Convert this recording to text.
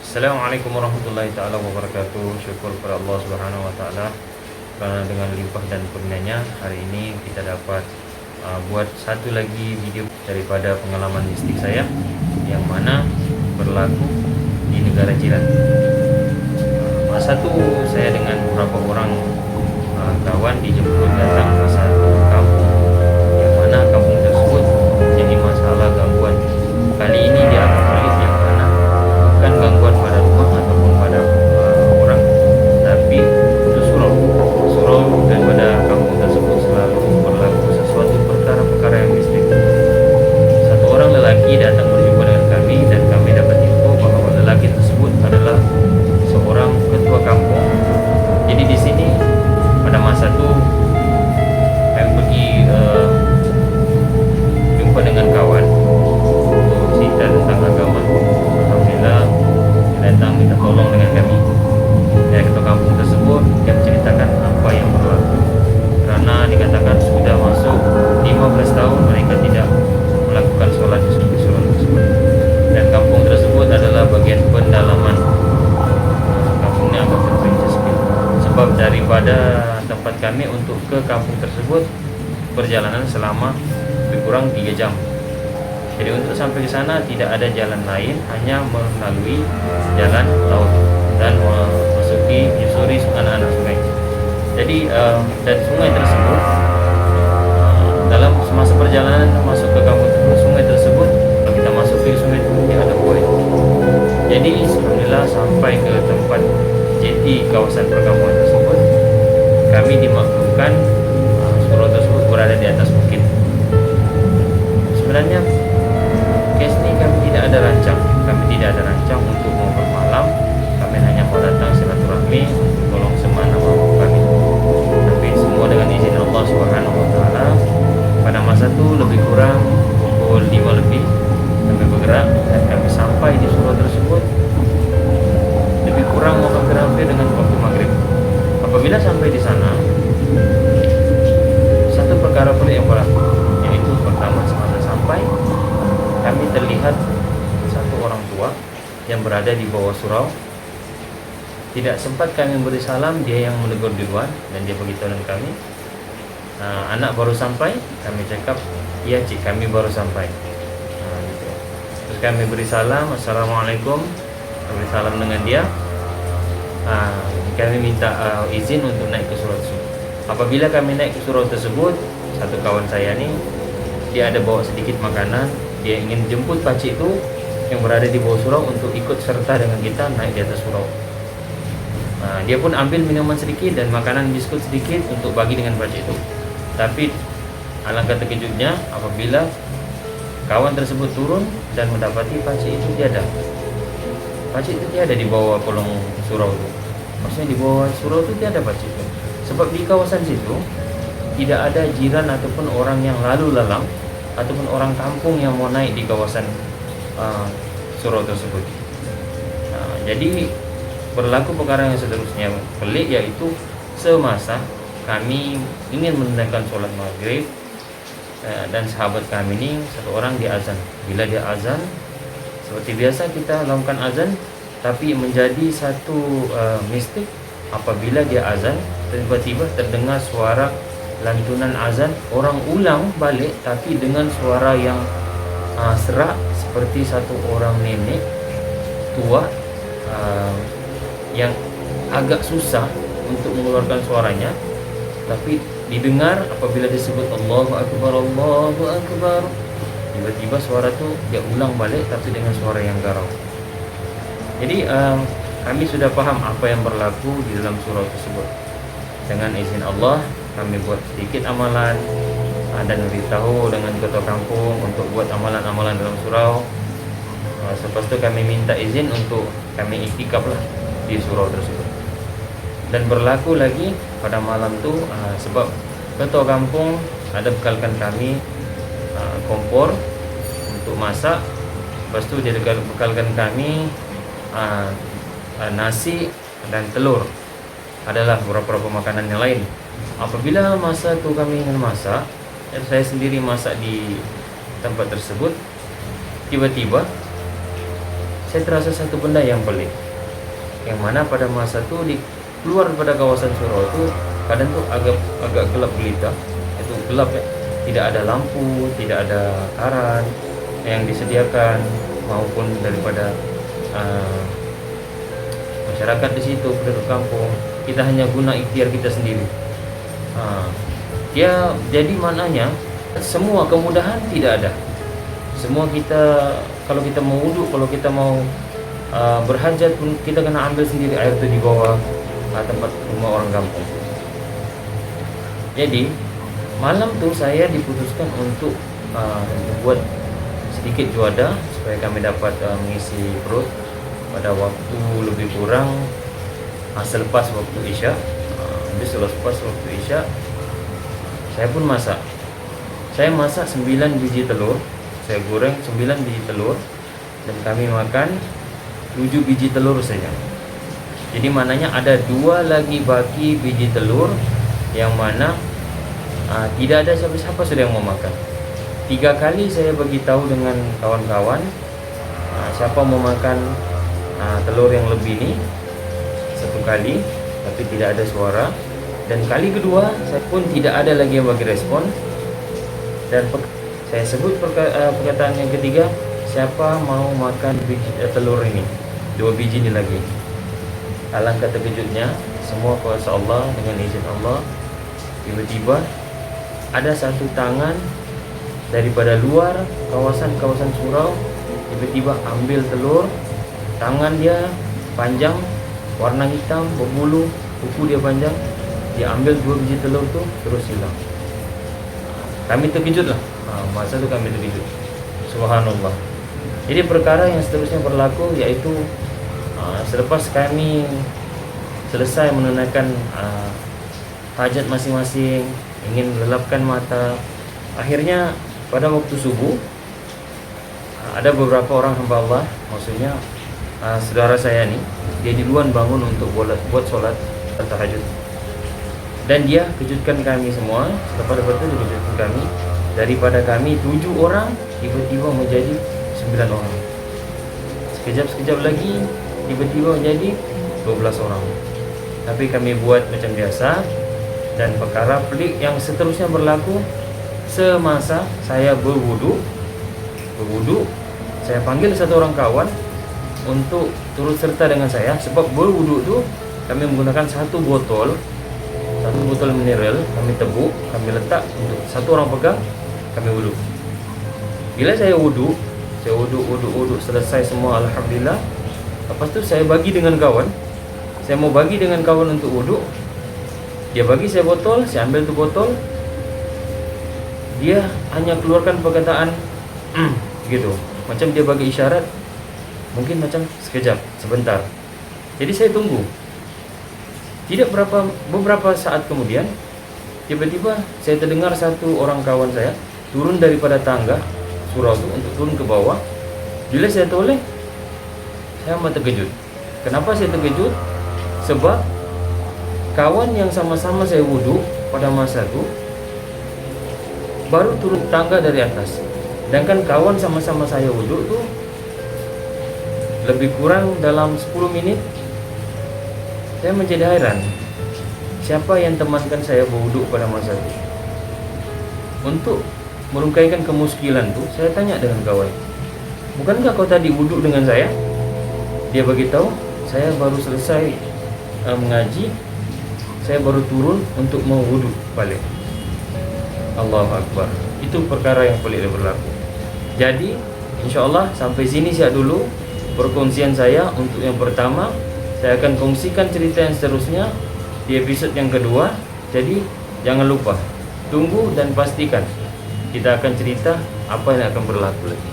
Assalamualaikum warahmatullahi taala wabarakatuh. Syukur kepada Allah Subhanahu wa taala karena dengan limpah dan kurnianya hari ini kita dapat buat satu lagi video daripada pengalaman mistik saya yang mana berlaku di negara jiran. Masa itu saya dengan beberapa orang kawan dijemput datang ke satu kampung yang mana kampung tersebut jadi masalah gangguan. Kali ini dia akan pelik yang mana bukan gangguan pada rumah ataupun pada orang, tapi itu surau dan pada kampung tersebut selalu berlaku sesuatu perkara-perkara yang mistik. Satu orang lelaki datang berjumpa dengan kami dan kami dapat info bahwa lelaki tersebut adalah seorang ketua kampung. Jadi di sini pada masa itu kami pergi jumpa dengan kawan untuk cerita tentang agama. Alhamdulillah dia datang minta tolong dengan kami. Dari ketua kampung tersebut dia menceritakan apa yang berlaku karena dikatakan sudah masuk 15 tahun mereka tidak melakukan sholat di surau tersebut, dan kampung tersebut adalah bagian pendalaman. Kampungnya agak terpencil sedikit sebab daripada tempat kami untuk ke kampung tersebut perjalanan selama lebih kurang 3 jam. Jadi untuk sampai ke sana tidak ada jalan lain, hanya melalui jalan laut dan menyusuri anak-anak sungai. Jadi dan sungai tersebut dalam semasa perjalanan masuk ke kampung tersebut, sungai tersebut kalau kita masuk ke sungai itu dia ada buaya. Jadi alhamdulillah sampai ke tempat jeti kawasan perkampungan tersebut, kami dimaklumkan surau tersebut berada di atas bukit. Sebenarnya kes ini kami tidak ada rancang untuk mau bermalam. Kami hanya mau datang silaturahmi untuk tolong semana mampu kami. Tapi semua dengan izin Allah Subhanahu wa taala. Pada masa itu lebih kurang pukul 5 lebih kami bergerak dan kami sampai di surau tersebut lebih kurang mau hampir dengan waktu maghrib. Apabila sampai di sana, satu perkara pelik yang berlaku, yaitu pertama semasa sampai kami terlihat satu orang tua yang berada di bawah surau. Tidak sempat kami beri salam, dia yang menegur duluan dan dia beritahu dengan kami, anak baru sampai. Kami cakap, iya cik, kami baru sampai. Gitu. Terus kami beri salam, assalamualaikum. Kami salam dengan dia. Kami minta izin untuk naik ke surau tersebut. Apabila kami naik ke surau tersebut, satu kawan saya ni dia ada bawa sedikit makanan. Dia ingin jemput pakcik itu yang berada di bawah surau untuk ikut serta dengan kita naik di atas surau. Dia pun ambil minuman sedikit dan makanan biskut sedikit untuk bagi dengan pakcik itu. Tapi alangkah terkejutnya apabila kawan tersebut turun dan mendapati pakcik itu tiada. Pakcik itu tiada di bawah kolong surau itu. Maksudnya di bawah surau itu tiada pakcik itu. Sebab di kawasan situ tidak ada jiran ataupun orang yang lalu lalang ataupun orang kampung yang mau naik di kawasan surau tersebut. Jadi berlaku perkara yang seterusnya pelik, yaitu semasa kami ingin menunaikan sholat maghrib dan sahabat kami ini satu orang dia azan. Bila dia azan, seperti biasa kita lakukan azan, tapi menjadi satu mistik apabila dia azan tiba-tiba terdengar suara lantunan azan, orang ulang balik tapi dengan suara yang serak seperti satu orang nenek tua yang agak susah untuk mengeluarkan suaranya, tapi didengar apabila disebut Allahu Akbar, Allahu Akbar. Tiba-tiba suara tu dia ulang balik tapi dengan suara yang garau. Jadi kami sudah paham apa yang berlaku di dalam surau tersebut. Dengan izin Allah kami buat sedikit amalan dan beritahu dengan ketua kampung untuk buat amalan-amalan dalam surau. Selepas itu kami minta izin untuk kami iktikaf lah di surau tersebut. Dan berlaku lagi pada malam tu sebab ketua kampung ada bekalkan kami kompor untuk masak. Lepas tu dia bekalkan kami nasi dan telur. Adalah beberapa makanan yang lain. Apabila masa tu kami ingin masak, saya sendiri masak di tempat tersebut, tiba-tiba saya terasa satu benda yang pelik, yang mana pada masa itu di keluar pada kawasan surau itu kadang tuh agak gelap gelita, itu gelap ya, tidak ada lampu, tidak ada karan yang disediakan maupun daripada masyarakat di situ, penduduk kampung. Kita hanya guna ikhtiar kita sendiri. Ya, jadi maknanya semua kemudahan tidak ada. Semua kita, kalau kita mau wudhu, kalau kita mau berhajat pun kita kena ambil sendiri air itu di bawah tempat rumah orang kampung. Jadi malam tuh saya diputuskan untuk membuat sedikit juada supaya kami dapat mengisi perut pada waktu lebih kurang selepas waktu Isya. Selepas waktu Isya saya pun masak. Saya masak 9 biji telur. Saya goreng 9 biji telur dan kami makan 7 biji telur saja. Jadi maknanya ada 2 lagi baki biji telur yang mana tidak ada siapa-siapa sudah yang mau makan. 3 kali saya bagi tahu dengan kawan-kawan siapa mau makan telur yang lebih ini. 1 kali tapi tidak ada suara, dan kali kedua saya pun tidak ada lagi yang bagi respon. Dan saya sebut perkataan yang ketiga, siapa mau makan telur ini, 2 biji ini lagi. Alangkah terkejutnya, semua kuasa Allah dengan izin Allah, tiba-tiba ada satu tangan daripada luar kawasan surau, tiba-tiba ambil telur. Tangan dia panjang, warna hitam, berbulu, kuku dia panjang. Dia ambil 2 biji telur tu terus hilang. Kami terkejut lah. Masa tu kami terkejut. Subhanallah. Jadi perkara yang seterusnya berlaku yaitu selepas kami selesai menunaikan hajat masing-masing, ingin lelapkan mata, akhirnya pada waktu subuh ada beberapa orang hamba Allah, maksudnya saudara saya nih, dia duluan bangun untuk buat sholat tahajud. Dan dia kejutkan kami semua. Selepas itu dia kejutkan kami. Daripada kami 7 orang tiba-tiba menjadi 9 orang. Sekejap lagi tiba-tiba menjadi 12 orang. Tapi kami buat macam biasa. Dan perkara pelik yang seterusnya berlaku semasa saya berwudu, saya panggil satu orang kawan untuk turut serta dengan saya. Sebab berwudu itu kami menggunakan satu botol mineral, kami tebuk, kami letak untuk satu orang pegang, kami wudu. Bila saya wudu selesai semua, alhamdulillah. Lepas tu saya bagi dengan kawan. Saya mau bagi dengan kawan untuk wudu. Dia bagi saya botol, saya ambil tu botol. Dia hanya keluarkan perkataan gitu. Macam dia bagi isyarat, mungkin macam sekejap, sebentar. Jadi saya tunggu. Beberapa saat kemudian, tiba-tiba saya terdengar satu orang kawan saya turun daripada tangga surau itu untuk turun ke bawah. Bila saya toleh, saya amat terkejut. Kenapa saya terkejut? Sebab kawan yang sama-sama saya wudu pada masa itu baru turun tangga dari atas. Sedangkan kawan sama-sama saya wudu itu lebih kurang dalam 10 menit. Saya menjadi heran, siapa yang temankan saya berwudu pada masa itu. Untuk merungkaikan kemuskilan itu, saya tanya dengan kawan, bukankah kau tadi wudu dengan saya? Dia beritahu, saya baru selesai mengaji, saya baru turun untuk mau wudu balik. Allahu Akbar. Itu perkara yang pelik berlaku. Jadi insyaAllah sampai sini siap dulu perkongsian saya untuk yang pertama. Saya akan kongsikan cerita yang seterusnya di episod yang kedua. Jadi jangan lupa tunggu dan pastikan kita akan cerita apa yang akan berlaku lagi.